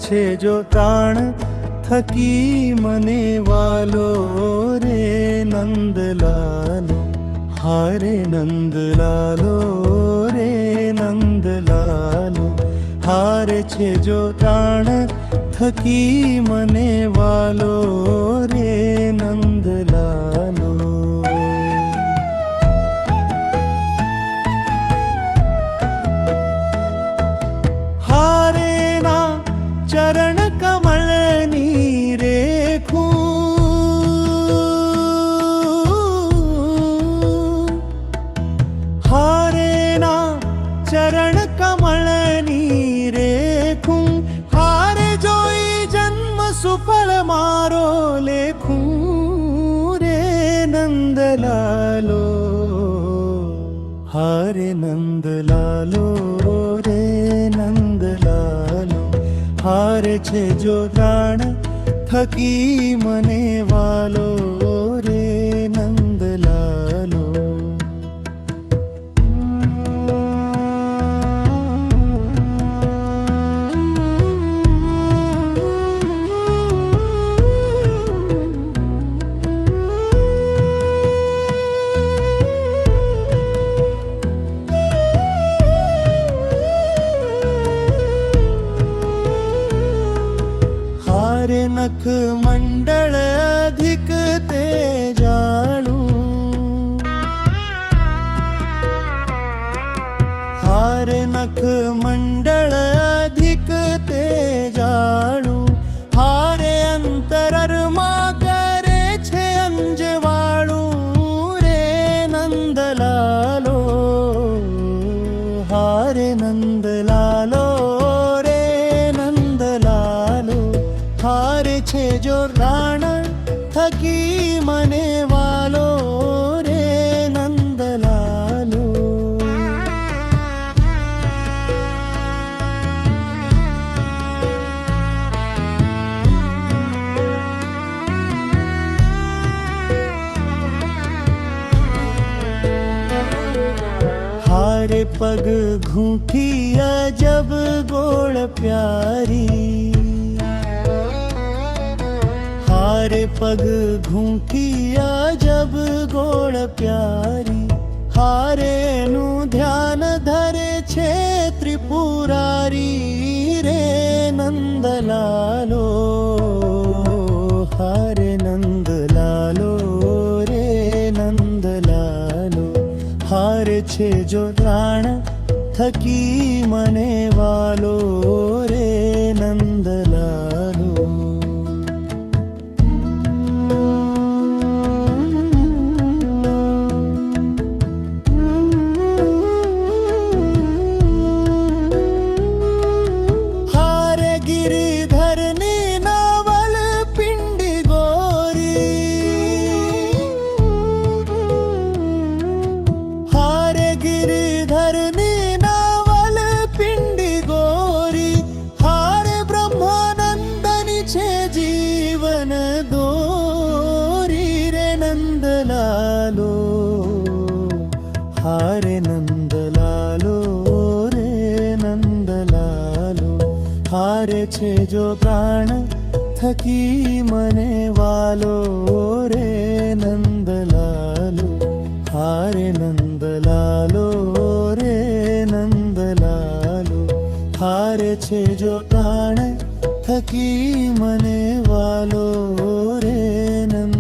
છે જો પ્રાણ થકી મને વાલો રે નંદલાલો, હારે નંદલાલો રે નંદલાલો, હારે છે જો પ્રાણ થકી મને વાલો રે નંદલાલો. હારે ના ચરણ કમળની રેખું, હારે ના ચરણ કમળની રેખું, હારે જોઈ જન્મ સુફળ મારો લેખું રે નંદલાલો, હારે નંદલાલો રે નંદલાલો, હારે છે જો પ્રાણ થકી મને વાલો રે નંદલાલો. હારે નખ મંડળ અધિક તે જાણું, હારે નખ મંડળ અધિક તે જાણું, હારે અંતરમાં કરે છે અંજવાળું રે નંદલાલો, હારે નંદલાલો રે નંદલાલો, હારે છે જો પ્રાણ થકી મને વાલો રે નંદલાલો. हारे पग घूंटी अजब गोड़ प्यारी, हारे पग घूंटी अजब गोड़ प्यारी, हारे नु ध्यान धरे छे त्रिपुरारी रे नंदलालो, हारे नंदलालो रे नंदलालो, हारे छे जो प्राण थकी मने वालो रे नंदलालो. हारे गिरिधर ने नावल पिंडी गोरी, हारे गिरिधर ने नावल पिंडी गोरी, हारे ब्रह्मानंदनी छे जीवन दोरी रे नंदलालो, हारे नंदलालो रे नंदलालो, हारे छे जो प्राण थकी मने वालो रे नंदलालो, हारे नंदलालो रे नंदलालो, हारे छे जो प्राण थकी मने वालो रे नंदलालो.